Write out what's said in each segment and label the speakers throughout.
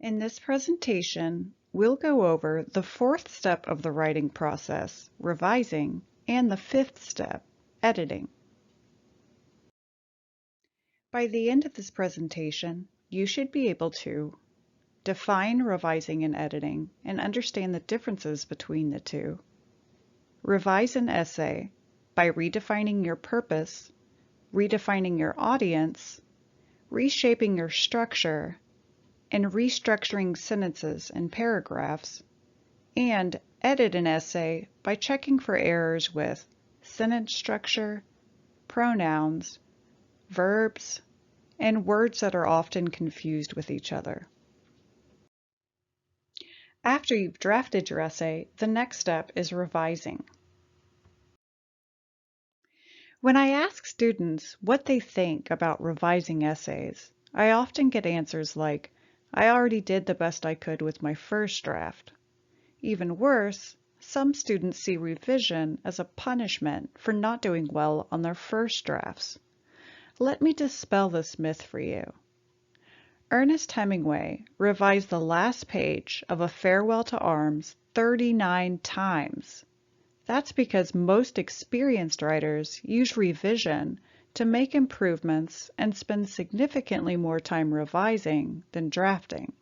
Speaker 1: In this presentation, we'll go over the fourth step of the writing process, revising, and the fifth step, editing. By the end of this presentation, you should be able to define revising and editing and understand the differences between the two, revise an essay by redefining your purpose, redefining your audience, reshaping your structure, and restructuring sentences and paragraphs, and edit an essay by checking for errors with sentence structure, pronouns, verbs, and words that are often confused with each other. After you've drafted your essay, the next step is revising. When I ask students what they think about revising essays, I often get answers like, "I already did the best I could with my first draft." Even worse, some students see revision as a punishment for not doing well on their first drafts. Let me dispel this myth for you. Ernest Hemingway revised the last page of A Farewell to Arms 39 times. That's because most experienced writers use revision to make improvements and spend significantly more time revising than drafting.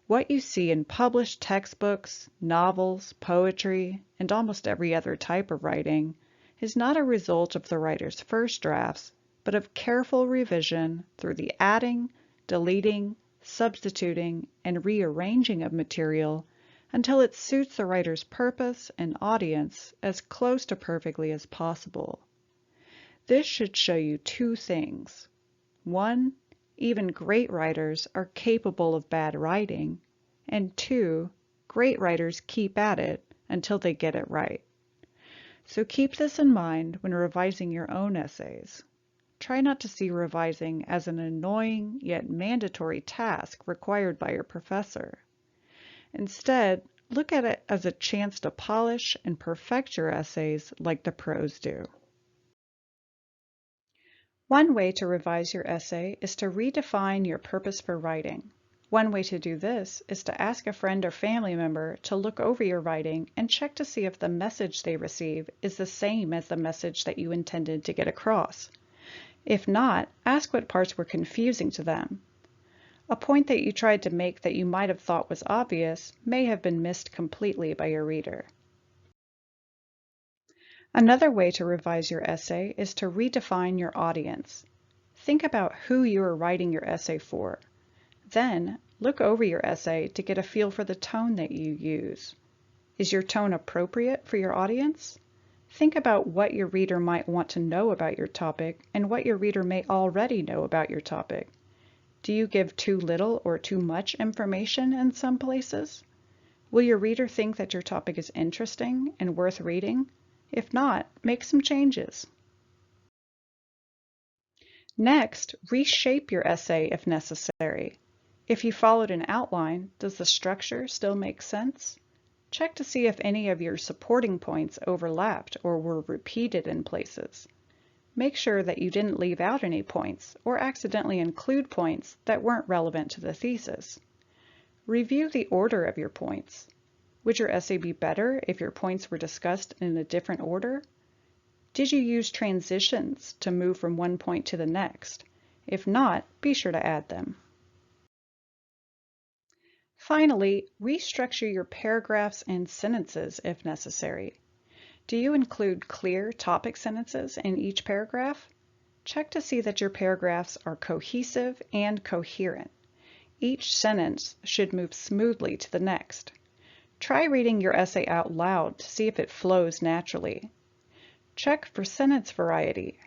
Speaker 1: What you see in published textbooks, novels, poetry, and almost every other type of writing is not a result of the writer's first drafts, but of careful revision through the adding, deleting, substituting, and rearranging of material until it suits the writer's purpose and audience as close to perfectly as possible. This should show you two things. One, even great writers are capable of bad writing, and two, great writers keep at it until they get it right. So keep this in mind when revising your own essays. Try not to see revising as an annoying yet mandatory task required by your professor. Instead, look at it as a chance to polish and perfect your essays like the pros do. One way to revise your essay is to redefine your purpose for writing. One way to do this is to ask a friend or family member to look over your writing and check to see if the message they receive is the same as the message that you intended to get across. If not, ask what parts were confusing to them. A point that you tried to make that you might have thought was obvious may have been missed completely by your reader. Another way to revise your essay is to redefine your audience. Think about who you are writing your essay for. Then, look over your essay to get a feel for the tone that you use. Is your tone appropriate for your audience? Think about what your reader might want to know about your topic and what your reader may already know about your topic. Do you give too little or too much information in some places? Will your reader think that your topic is interesting and worth reading? If not, make some changes. Next, reshape your essay if necessary. If you followed an outline, does the structure still make sense? Check to see if any of your supporting points overlapped or were repeated in places. Make sure that you didn't leave out any points or accidentally include points that weren't relevant to the thesis. Review the order of your points. Would your essay be better if your points were discussed in a different order? Did you use transitions to move from one point to the next? If not, be sure to add them. Finally, restructure your paragraphs and sentences if necessary. Do you include clear topic sentences in each paragraph? Check to see that your paragraphs are cohesive and coherent. Each sentence should move smoothly to the next. Try reading your essay out loud to see if it flows naturally. Check for sentence variety.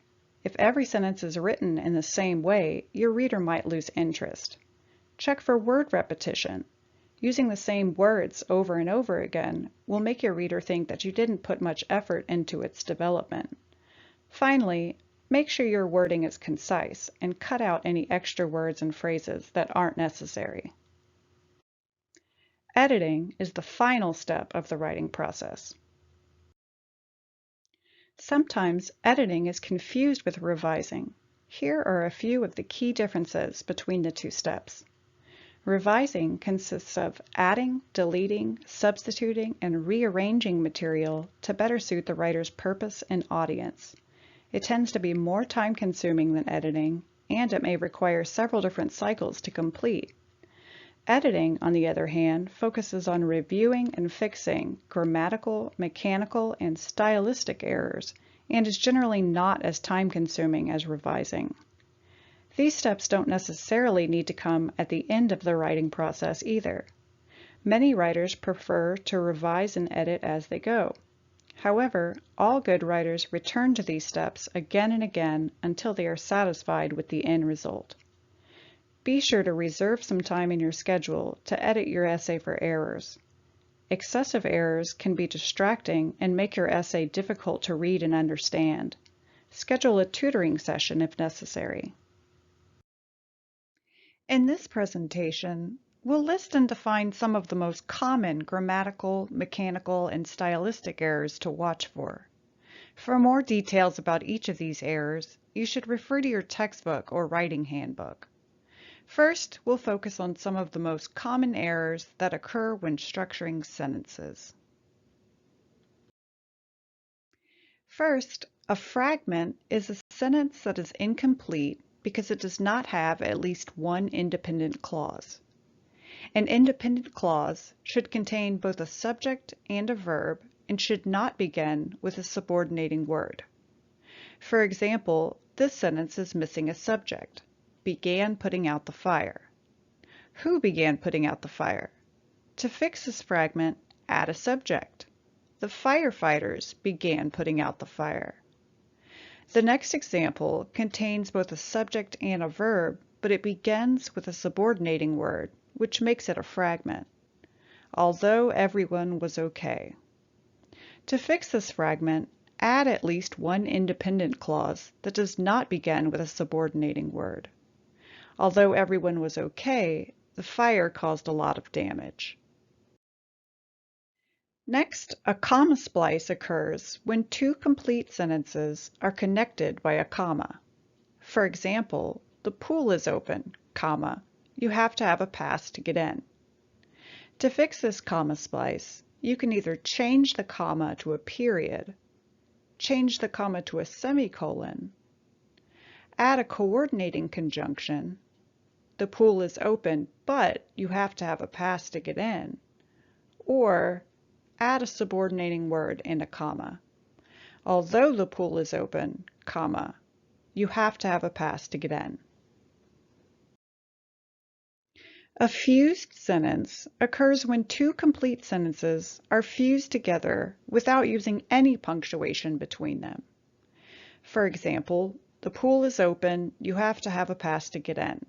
Speaker 1: If every sentence is written in the same way, your reader might lose interest. Check for word repetition. Using the same words over and over again will make your reader think that you didn't put much effort into its development. Finally, make sure your wording is concise and cut out any extra words and phrases that aren't necessary. Editing is the final step of the writing process. Sometimes editing is confused with revising. Here are a few of the key differences between the two steps. Revising consists of adding, deleting, substituting, and rearranging material to better suit the writer's purpose and audience. It tends to be more time-consuming than editing, and it may require several different cycles to complete. Editing, on the other hand, focuses on reviewing and fixing grammatical, mechanical, and stylistic errors, and is generally not as time-consuming as revising. These steps don't necessarily need to come at the end of the writing process either. Many writers prefer to revise and edit as they go. However, all good writers return to these steps again and again until they are satisfied with the end result. Be sure to reserve some time in your schedule to edit your essay for errors. Excessive errors can be distracting and make your essay difficult to read and understand. Schedule a tutoring session if necessary. In this presentation, we'll list and define some of the most common grammatical, mechanical, and stylistic errors to watch for. For more details about each of these errors, you should refer to your textbook or writing handbook. First, we'll focus on some of the most common errors that occur when structuring sentences. First, a fragment is a sentence that is incomplete because it does not have at least one independent clause. An independent clause should contain both a subject and a verb and should not begin with a subordinating word. For example, this sentence is missing a subject. Began putting out the fire. Who began putting out the fire? To fix this fragment, add a subject. The firefighters began putting out the fire. The next example contains both a subject and a verb, but it begins with a subordinating word, which makes it a fragment. Although everyone was okay. To fix this fragment, add at least one independent clause that does not begin with a subordinating word. Although everyone was okay, the fire caused a lot of damage. Next, a comma splice occurs when two complete sentences are connected by a comma. For example, the pool is open, comma, you have to have a pass to get in. To fix this comma splice, you can either change the comma to a period, change the comma to a semicolon, add a coordinating conjunction, the pool is open, but you have to have a pass to get in, or add a subordinating word and a comma. Although the pool is open, comma, you have to have a pass to get in. A fused sentence occurs when two complete sentences are fused together without using any punctuation between them. For example, the pool is open, you have to have a pass to get in.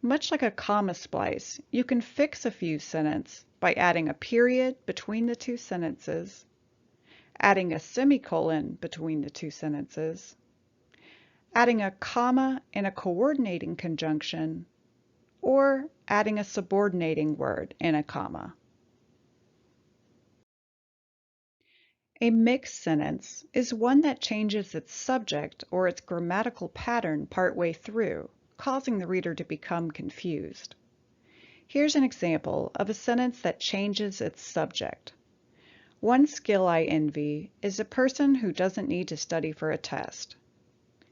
Speaker 1: Much like a comma splice, you can fix a fused sentence by adding a period between the two sentences, adding a semicolon between the two sentences, adding a comma and a coordinating conjunction, or adding a subordinating word and a comma. A mixed sentence is one that changes its subject or its grammatical pattern partway through, causing the reader to become confused. Here's an example of a sentence that changes its subject. One skill I envy is a person who doesn't need to study for a test.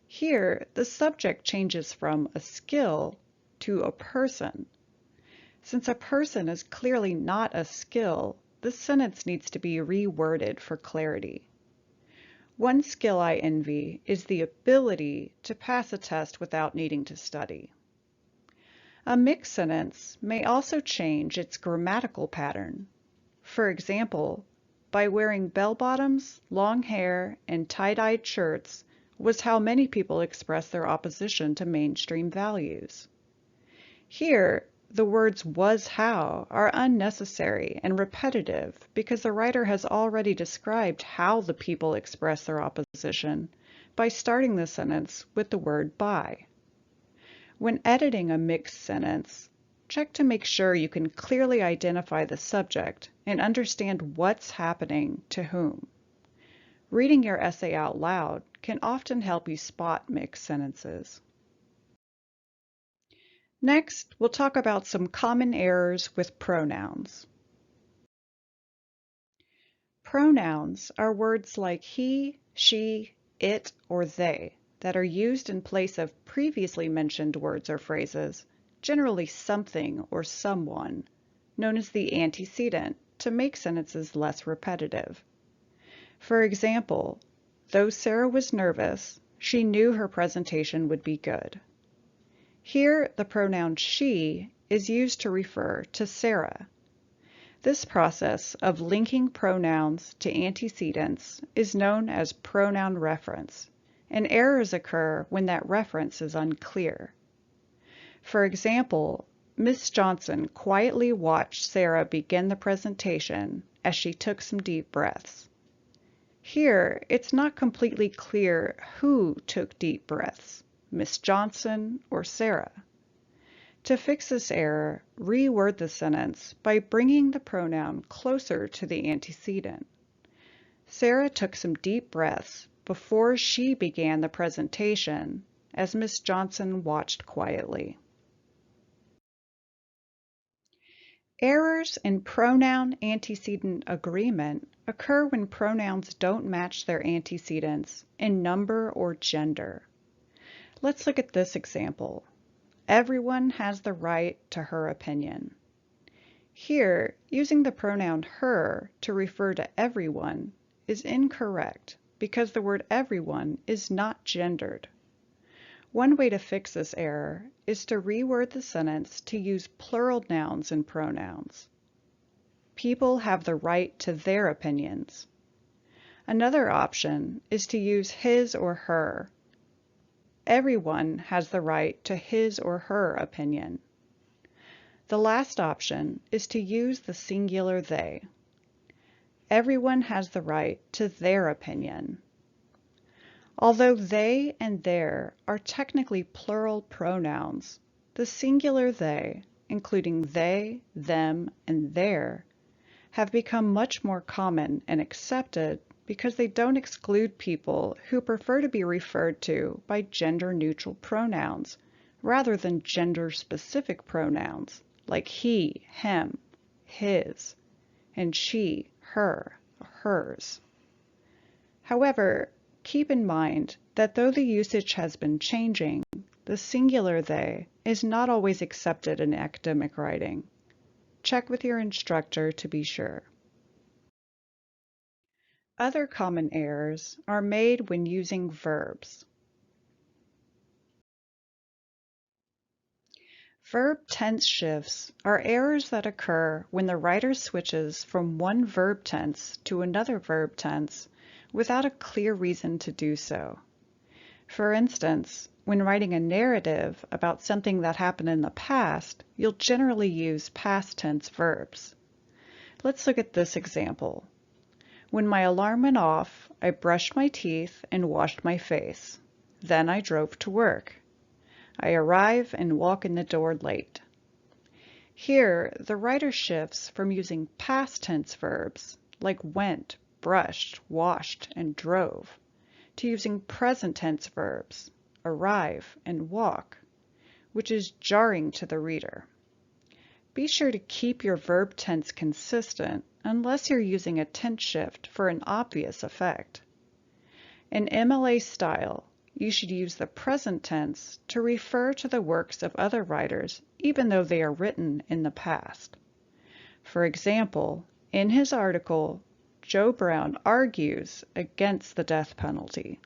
Speaker 1: Here, the subject changes from a skill to a person. Since a person is clearly not a skill, this sentence needs to be reworded for clarity. One skill I envy is the ability to pass a test without needing to study. A mixed sentence may also change its grammatical pattern. For example, by wearing bell-bottoms, long hair, and tie-dyed shirts was how many people express their opposition to mainstream values. Here, the words was how are unnecessary and repetitive because the writer has already described how the people express their opposition by starting the sentence with the word by. When editing a mixed sentence, check to make sure you can clearly identify the subject and understand what's happening to whom. Reading your essay out loud can often help you spot mixed sentences. Next, we'll talk about some common errors with pronouns. Pronouns are words like he, she, it, or they that are used in place of previously mentioned words or phrases, generally something or someone, known as the antecedent, to make sentences less repetitive. For example, though Sarah was nervous, she knew her presentation would be good. Here, the pronoun she is used to refer to Sarah. This process of linking pronouns to antecedents is known as pronoun reference, and errors occur when that reference is unclear. For example, Miss Johnson quietly watched Sarah begin the presentation as she took some deep breaths. Here, it's not completely clear who took deep breaths, Miss Johnson or Sarah. To fix this error, reword the sentence by bringing the pronoun closer to the antecedent. Sarah took some deep breaths before she began the presentation as Miss Johnson watched quietly. Errors in pronoun-antecedent agreement occur when pronouns don't match their antecedents in number or gender. Let's look at this example. Everyone has the right to her opinion. Here, using the pronoun her to refer to everyone is incorrect because the word everyone is not gendered. One way to fix this error is to reword the sentence to use plural nouns and pronouns. People have the right to their opinions. Another option is to use his or her. Everyone has the right to his or her opinion. The last option is to use the singular they. Everyone has the right to their opinion. Although they and their are technically plural pronouns, the singular they, including they, them, and their, have become much more common and accepted because they don't exclude people who prefer to be referred to by gender-neutral pronouns rather than gender-specific pronouns like he, him, his, and she, her, hers. However, keep in mind that though the usage has been changing, the singular they is not always accepted in academic writing. Check with your instructor to be sure. Other common errors are made when using verbs. Verb tense shifts are errors that occur when the writer switches from one verb tense to another verb tense without a clear reason to do so. For instance, when writing a narrative about something that happened in the past, you'll generally use past tense verbs. Let's look at this example. When my alarm went off, I brushed my teeth and washed my face. Then I drove to work. I arrive and walk in the door late. Here, the writer shifts from using past tense verbs like went, brushed, washed, and drove to using present tense verbs arrive and walk, which is jarring to the reader. Be sure to keep your verb tense consistent unless you're using a tense shift for an obvious effect. In MLA style, you should use the present tense to refer to the works of other writers even though they are written in the past. For example, in his article, Joe Brown argues against the death penalty.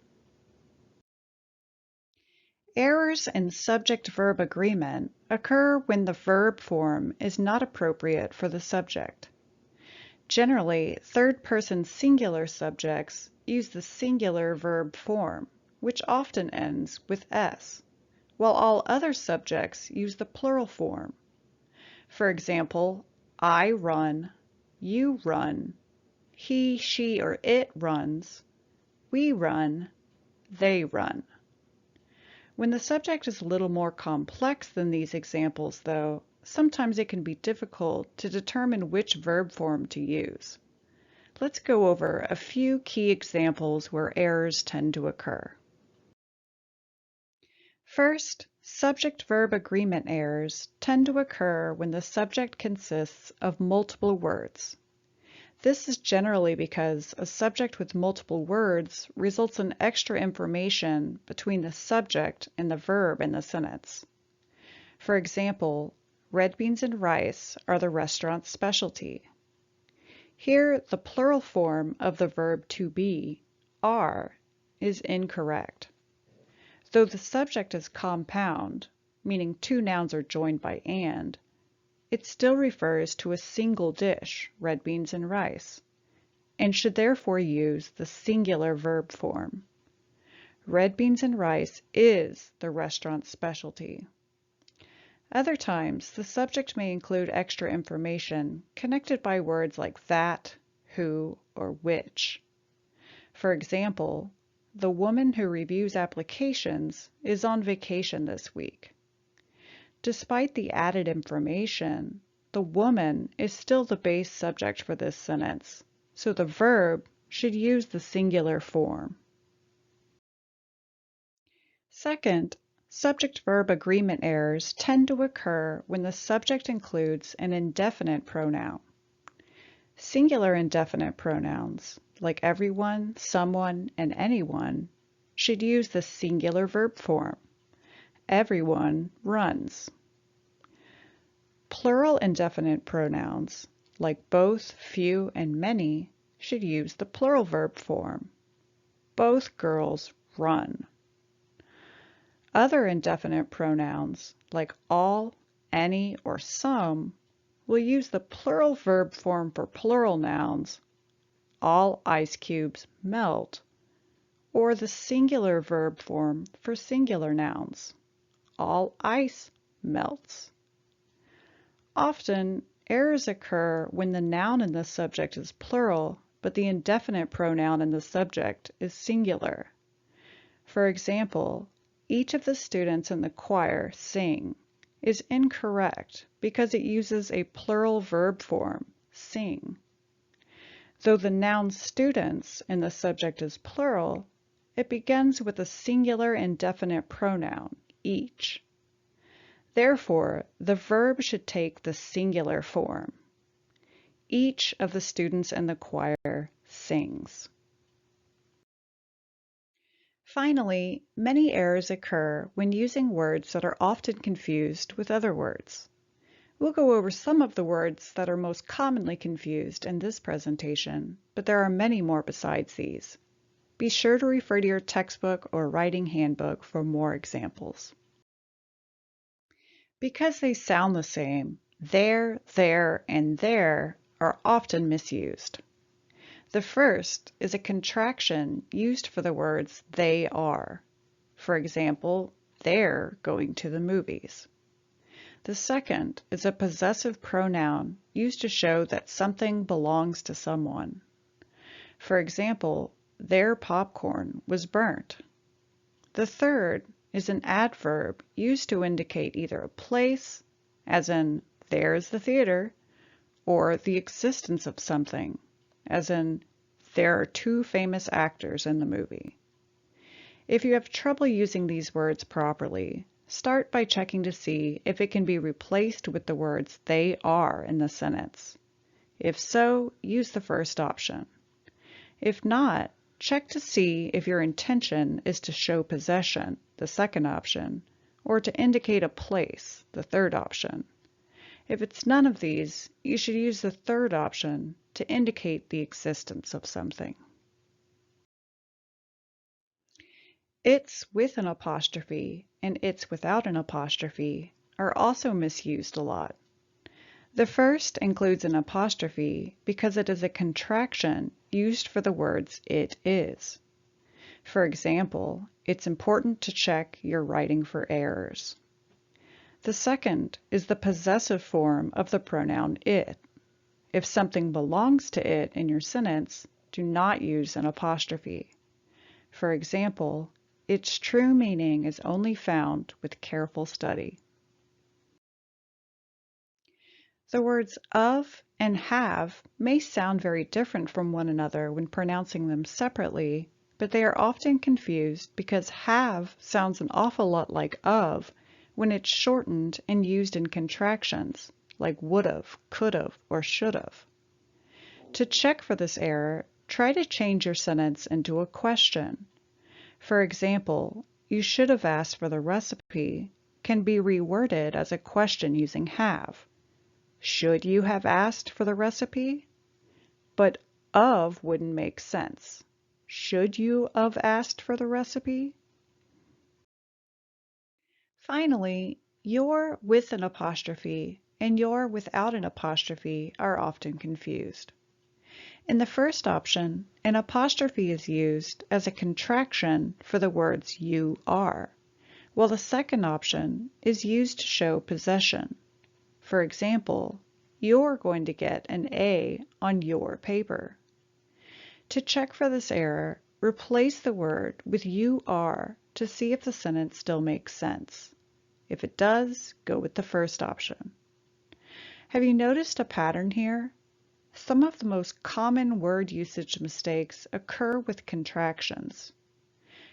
Speaker 1: Errors in subject-verb agreement occur when the verb form is not appropriate for the subject. Generally, third-person singular subjects use the singular verb form, which often ends with s, while all other subjects use the plural form. For example, I run, you run, he, she, or it runs, we run, they run. When the subject is a little more complex than these examples, though, sometimes it can be difficult to determine which verb form to use. Let's go over a few key examples where errors tend to occur. First, subject-verb agreement errors tend to occur when the subject consists of multiple words. This is generally because a subject with multiple words results in extra information between the subject and the verb in the sentence. For example, red beans and rice are the restaurant's specialty. Here, the plural form of the verb to be, are, is incorrect. Though the subject is compound, meaning two nouns are joined by and, it still refers to a single dish, red beans and rice, and should therefore use the singular verb form. Red beans and rice is the restaurant's specialty. Other times, the subject may include extra information connected by words like that, who, or which. For example, the woman who reviews applications is on vacation this week. Despite the added information, the woman is still the base subject for this sentence, so the verb should use the singular form. Second, subject-verb agreement errors tend to occur when the subject includes an indefinite pronoun. Singular indefinite pronouns, like everyone, someone, and anyone, should use the singular verb form. Everyone runs. Plural indefinite pronouns, like both, few, and many, should use the plural verb form. Both girls run. Other indefinite pronouns, like all, any, or some, will use the plural verb form for plural nouns, all ice cubes melt, or the singular verb form for singular nouns, all ice melts. Often, errors occur when the noun in the subject is plural, but the indefinite pronoun in the subject is singular. For example, each of the students in the choir sing is incorrect because it uses a plural verb form, sing. Though the noun students in the subject is plural, it begins with a singular indefinite pronoun, each. Therefore, the verb should take the singular form. Each of the students in the choir sings. Finally, many errors occur when using words that are often confused with other words. We'll go over some of the words that are most commonly confused in this presentation, but there are many more besides these. Be sure to refer to your textbook or writing handbook for more examples. Because they sound the same, there, and there are often misused. The first is a contraction used for the words they are. For example, they're going to the movies. The second is a possessive pronoun used to show that something belongs to someone. For example, their popcorn was burnt. The third is an adverb used to indicate either a place, as in there's the theater, or the existence of something, as in there are two famous actors in the movie. If you have trouble using these words properly, start by checking to see if it can be replaced with the words they are in the sentence. If so, use the first option. If not, check to see if your intention is to show possession, the second option, or to indicate a place, the third option. If it's none of these, you should use the third option to indicate the existence of something. It's with an apostrophe and it's without an apostrophe are also misused a lot. The first includes an apostrophe because it is a contraction used for the words it is. For example, it's important to check your writing for errors. The second is the possessive form of the pronoun it. If something belongs to it in your sentence, do not use an apostrophe. For example, its true meaning is only found with careful study. The words of and have may sound very different from one another when pronouncing them separately, but they are often confused because have sounds an awful lot like of when it's shortened and used in contractions like would've, could've, or should've. To check for this error, try to change your sentence into a question. For example, you should have asked for the recipe can be reworded as a question using have. Should you have asked for the recipe? But of wouldn't make sense. Should you have asked for the recipe? Finally, your with an apostrophe and your without an apostrophe are often confused. In the first option, an apostrophe is used as a contraction for the words you are, while the second option is used to show possession. For example, you're going to get an A on your paper. To check for this error, replace the word with you are to see if the sentence still makes sense. If it does, go with the first option. Have you noticed a pattern here? Some of the most common word usage mistakes occur with contractions.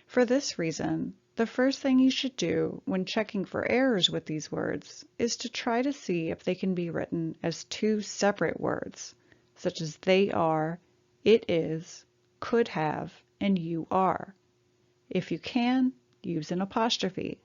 Speaker 1: For this reason, the first thing you should do when checking for errors with these words is to try to see if they can be written as two separate words, such as they are, it is, could have, and you are. If you can, use an apostrophe.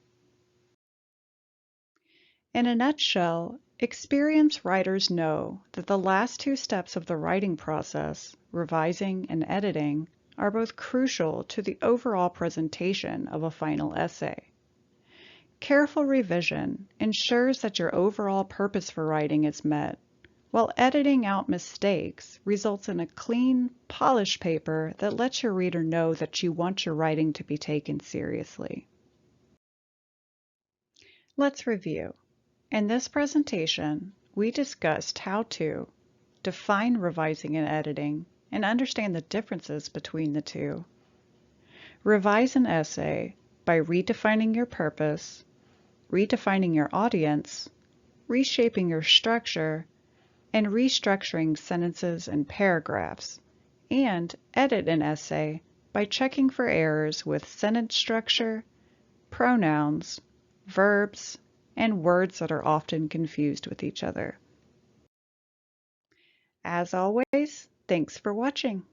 Speaker 1: In a nutshell, experienced writers know that the last two steps of the writing process, revising and editing, are both crucial to the overall presentation of a final essay. Careful revision ensures that your overall purpose for writing is met, while editing out mistakes results in a clean, polished paper that lets your reader know that you want your writing to be taken seriously. Let's review. In this presentation, we discussed how to define revising and editing and understand the differences between the two. Revise an essay by redefining your purpose, redefining your audience, reshaping your structure, and restructuring sentences and paragraphs, and edit an essay by checking for errors with sentence structure, pronouns, verbs, and words that are often confused with each other. As always, thanks for watching.